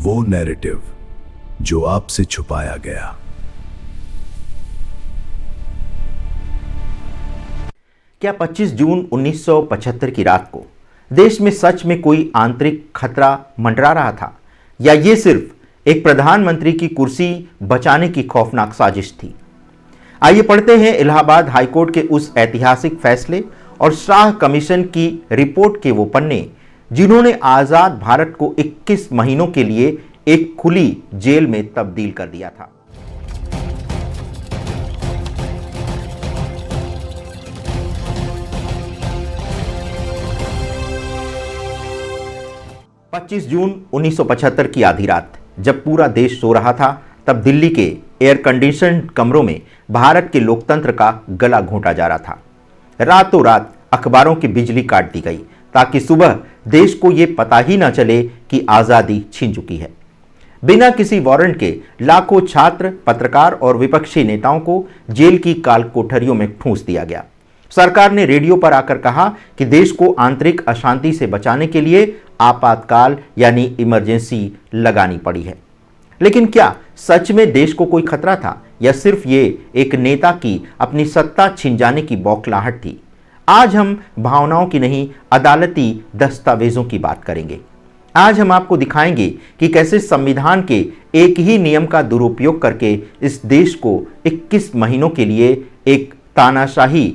वो नैरेटिव जो आपसे छुपाया गया। क्या 25 जून 1975 की रात को देश में सच में कोई आंतरिक खतरा मंडरा रहा था, या ये सिर्फ एक प्रधानमंत्री की कुर्सी बचाने की खौफनाक साजिश थी? आइए पढ़ते हैं इलाहाबाद हाईकोर्ट के उस ऐतिहासिक फैसले और शाह कमीशन की रिपोर्ट के वो पन्ने जिन्होंने आजाद भारत को 21 महीनों के लिए एक खुली जेल में तब्दील कर दिया था। पच्चीस जून 1975 की आधी रात जब पूरा देश सो रहा था, तब दिल्ली के एयर कंडीशन कमरों में भारत के लोकतंत्र का गला घोंटा जा रहा था। रातों रात अखबारों की बिजली काट दी गई ताकि सुबह देश को यह पता ही ना चले कि आजादी छीन चुकी है। बिना किसी वारंट के लाखों छात्र, पत्रकार और विपक्षी नेताओं को जेल की काल कोठरियों में ठूंस दिया गया। सरकार ने रेडियो पर आकर कहा कि देश को आंतरिक अशांति से बचाने के लिए आपातकाल यानी इमरजेंसी लगानी पड़ी है। लेकिन क्या सच में देश को कोई खतरा था, या सिर्फ ये एक नेता की अपनी सत्ता छिन जाने की बौखलाहट थी? आज हम भावनाओं की नहीं, अदालती दस्तावेजों की बात करेंगे। आज हम आपको दिखाएंगे कि कैसे संविधान के एक ही नियम का दुरुपयोग करके इस देश को 21 महीनों के लिए एक तानाशाही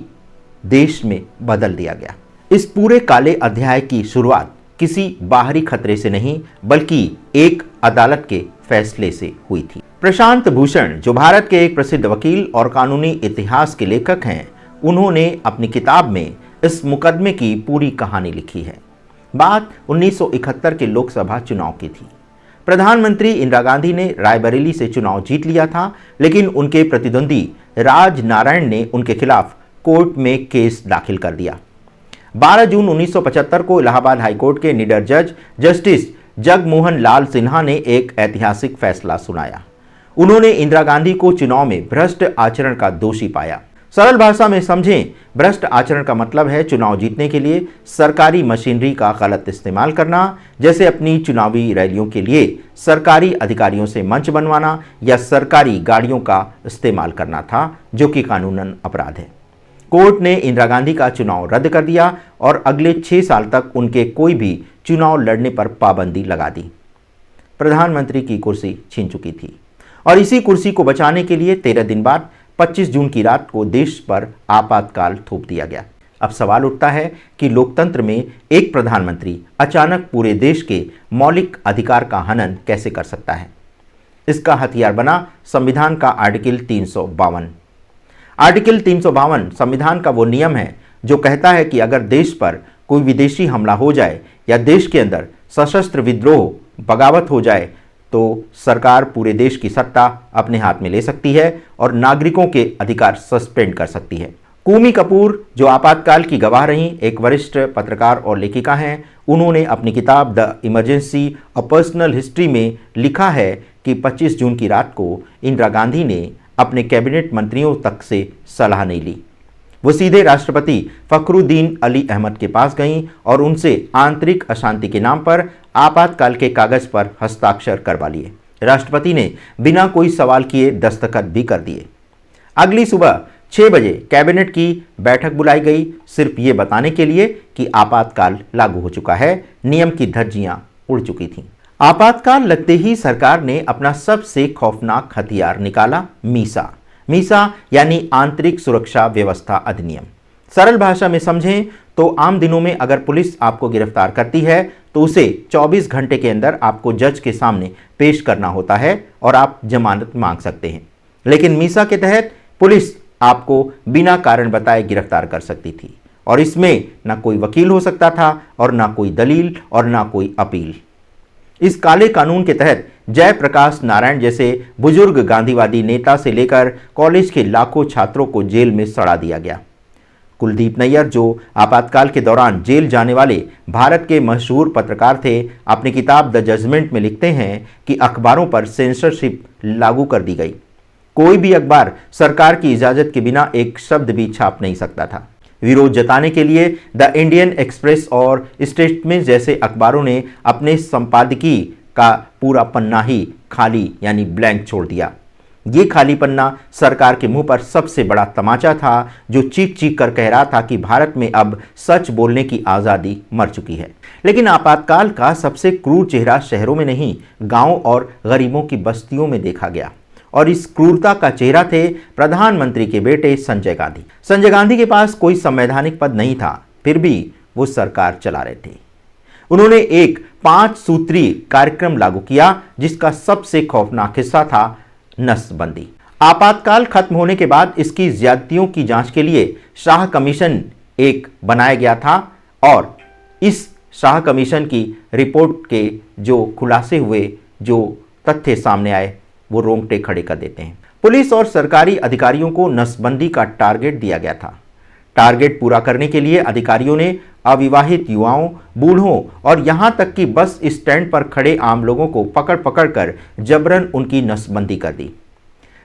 देश में बदल दिया गया। इस पूरे काले अध्याय की शुरुआत किसी बाहरी खतरे से नहीं, बल्कि एक अदालत के फैसले से हुई थी। प्रशांत भूषण, जो भारत के एक प्रसिद्ध वकील और कानूनी इतिहास के लेखक हैं, उन्होंने अपनी किताब में इस मुकदमे की पूरी कहानी लिखी है। बात 1971 के लोकसभा चुनाव की थी। प्रधानमंत्री इंदिरा गांधी ने रायबरेली से चुनाव जीत लिया था, लेकिन उनके प्रतिद्वंदी राज नारायण ने उनके खिलाफ कोर्ट में केस दाखिल कर दिया। 12 जून 1975 को इलाहाबाद हाईकोर्ट के निडर जज जस्टिस जगमोहन लाल सिन्हा ने एक ऐतिहासिक फैसला सुनाया। उन्होंने इंदिरा गांधी को चुनाव में भ्रष्ट आचरण का दोषी पाया। सरल भाषा में समझें, भ्रष्ट आचरण का मतलब है चुनाव जीतने के लिए सरकारी मशीनरी का गलत इस्तेमाल करना, जैसे अपनी चुनावी रैलियों के लिए सरकारी अधिकारियों से मंच बनवाना या सरकारी गाड़ियों का इस्तेमाल करना था, जो कि कानूनन अपराध है। कोर्ट ने इंदिरा गांधी का चुनाव रद्द कर दिया और अगले 6 साल तक उनके कोई भी चुनाव लड़ने पर पाबंदी लगा दी। प्रधानमंत्री की कुर्सी छीन चुकी थी और इसी कुर्सी को बचाने के लिए 13 दिन बाद 25 जून की रात को देश पर आपातकाल थोप दिया गया। अब सवाल उठता है कि लोकतंत्र में एक प्रधानमंत्री अचानक पूरे देश के मौलिक अधिकार का हनन कैसे कर सकता है? इसका हथियार बना संविधान का आर्टिकल 352। आर्टिकल 352 संविधान का वो नियम है जो कहता है कि अगर देश पर कोई विदेशी हमला हो जाए या देश के अंदर सशस्त्र विद्रोह, बगावत हो जाए, तो सरकार पूरे देश की सत्ता अपने हाथ में ले सकती है और नागरिकों के अधिकार सस्पेंड कर सकती है। कूमी कपूर, जो आपातकाल की गवाह रहीं, एक वरिष्ठ पत्रकार और लेखिका हैं, उन्होंने अपनी किताब the emergency a personal history में लिखा है कि 25 जून की रात को इंदिरा गांधी ने अपने कैबिनेट मंत्रियों तक से सलाह नहीं ली। वो सीधे राष्ट्रपति फखरुद्दीन अली अहमद के पास गईं और उनसे आंतरिक अशांति के नाम पर आपातकाल के कागज पर हस्ताक्षर करवा लिए। राष्ट्रपति ने बिना कोई सवाल किए दस्तखत भी कर दिए। अगली सुबह 6 बजे कैबिनेट की बैठक बुलाई गई, सिर्फ ये बताने के लिए कि आपातकाल लागू हो चुका है। नियम की धज्जियां उड़ चुकी थीं। आपातकाल लगते ही सरकार ने अपना सबसे खौफनाक हथियार निकाला, मीसा। मीसा यानी आंतरिक सुरक्षा व्यवस्था अधिनियम। सरल भाषा में समझें तो आम दिनों में अगर पुलिस आपको गिरफ्तार करती है तो उसे 24 घंटे के अंदर आपको जज के सामने पेश करना होता है और आप जमानत मांग सकते हैं। लेकिन मीसा के तहत पुलिस आपको बिना कारण बताए गिरफ्तार कर सकती थी और इसमें ना कोई वकील हो सकता था और ना कोई दलील और ना कोई अपील। इस काले कानून के तहत जयप्रकाश नारायण जैसे बुजुर्ग गांधीवादी नेता से लेकर कॉलेज के लाखों छात्रों को जेल में सड़ा दिया गया। कुलदीप नैयर, जो आपातकाल के दौरान जेल जाने वाले भारत के मशहूर पत्रकार थे, अपनी किताब द जजमेंट में लिखते हैं कि अखबारों पर सेंसरशिप लागू कर दी गई। कोई भी अखबार सरकार की इजाजत के बिना एक शब्द भी छाप नहीं सकता था। विरोध जताने के लिए द इंडियन एक्सप्रेस और स्टेट्समैन जैसे अखबारों ने अपने संपादकीय का पूरा पन्ना ही खाली यानी ब्लैंक छोड़ दिया। ये खाली पन्ना सरकार के मुंह पर सबसे बड़ा तमाचा था, जो चीख चीख कर कह रहा था कि भारत में अब सच बोलने की आज़ादी मर चुकी है। लेकिन आपातकाल का सबसे क्रूर चेहरा शहरों में नहीं, गांवों और गरीबों की बस्तियों में देखा गया। और इस क्रूरता का चेहरा थे प्रधानमंत्री के बेटे संजय गांधी। संजय गांधी के पास कोई संवैधानिक पद नहीं था, फिर भी वो सरकार चला रहे थे। उन्होंने एक 5 सूत्रीय कार्यक्रम लागू किया, जिसका सबसे खौफनाक हिस्सा था नसबंदी। आपातकाल खत्म होने के बाद इसकी ज्यादतियों की जांच के लिए शाह कमीशन एक बनाया गया था, और इस शाह कमीशन की रिपोर्ट के जो खुलासे हुए, जो तथ्य सामने आए, वो रोंगटे खड़े कर देते हैं। पुलिस और सरकारी अधिकारियों को नसबंदी का टारगेट दिया गया था। टारगेट पूरा करने के लिए अधिकारियों ने अविवाहित युवाओं, बूढ़ों और यहां तक कि बस स्टैंड पर खड़े आम लोगों को पकड़ पकड़ कर जबरन उनकी नसबंदी कर दी।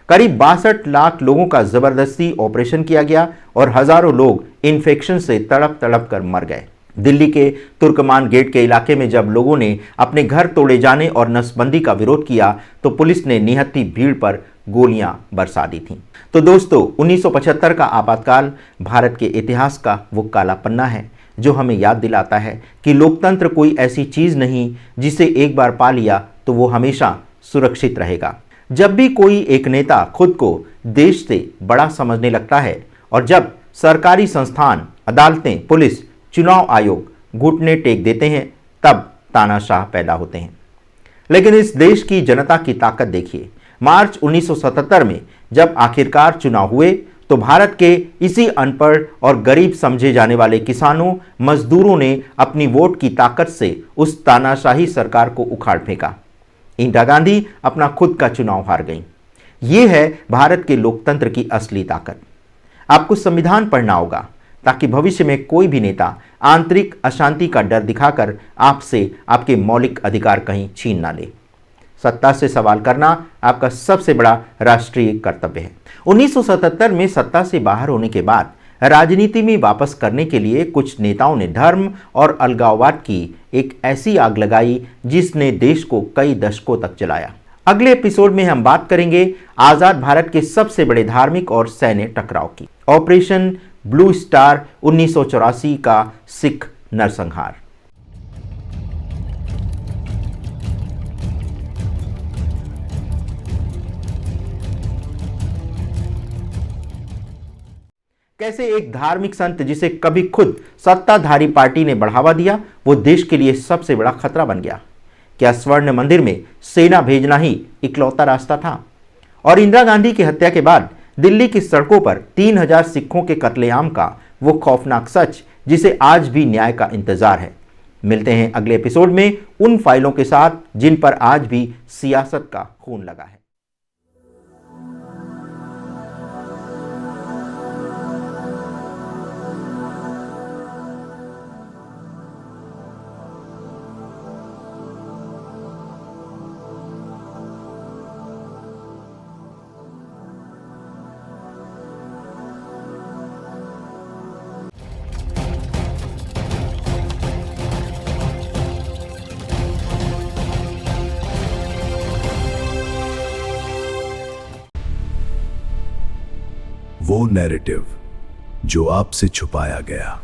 करीब 62 लाख लोगों का जबरदस्ती ऑपरेशन किया गया और हजारों लोग इन्फेक्शन से तड़प तड़प कर मर गए। दिल्ली के तुर्कमान गेट के इलाके में जब लोगों ने अपने घर तोड़े जाने और नसबंदी का विरोध किया, तो पुलिस ने निहत्थी भीड़ पर गोलियां बरसा दी थीं। तो दोस्तों, 1975 का आपातकाल भारत के इतिहास का वो काला पन्ना है, जो हमें याद दिलाता है कि लोकतंत्र कोई ऐसी चीज नहीं जिसे एक बार पा लिया तो वो हमेशा सुरक्षित रहेगा। जब भी कोई एक नेता खुद को देश से बड़ा समझने लगता है, और जब सरकारी संस्थान, अदालतें, पुलिस, चुनाव आयोग घुटने टेक देते हैं, तब तानाशाह पैदा होते हैं। लेकिन इस देश की जनता की ताकत देखिए। मार्च 1977 में जब आखिरकार चुनाव हुए, तो भारत के इसी अनपढ़ और गरीब समझे जाने वाले किसानों, मजदूरों ने अपनी वोट की ताकत से उस तानाशाही सरकार को उखाड़ फेंका। इंदिरा गांधी अपना खुद का चुनाव हार गईं। ये है भारत के लोकतंत्र की असली ताकत। आपको संविधान पढ़ना होगा, ताकि भविष्य में कोई भी नेता आंतरिक अशांति का डर दिखाकर आपसे आपके मौलिक अधिकार कहीं छीन ना ले। सत्ता से सवाल करना आपका सबसे बड़ा राष्ट्रीय कर्तव्य है। 1977 में सत्ता से बाहर होने के बाद राजनीति में वापस करने के लिए कुछ नेताओं ने धर्म और अलगाववाद की एक ऐसी आग लगाई, जिसने देश को कई दशकों तक जलाया। अगले एपिसोड में हम बात करेंगे आजाद भारत के सबसे बड़े धार्मिक और सैन्य टकराव की, ऑपरेशन ब्लू स्टार 1984 का सिख नरसंहार। कैसे एक धार्मिक संत, जिसे कभी खुद सत्ताधारी पार्टी ने बढ़ावा दिया, वो देश के लिए सबसे बड़ा खतरा बन गया। क्या स्वर्ण मंदिर में सेना भेजना ही इकलौता रास्ता था? और इंदिरा गांधी की हत्या के बाद दिल्ली की सड़कों पर 3000 सिखों के कत्लेआम का वो खौफनाक सच, जिसे आज भी न्याय का इंतजार है। मिलते हैं अगले एपिसोड में उन फाइलों के साथ जिन पर आज भी सियासत का खून लगा है। वो नैरेटिव जो आपसे छुपाया गया।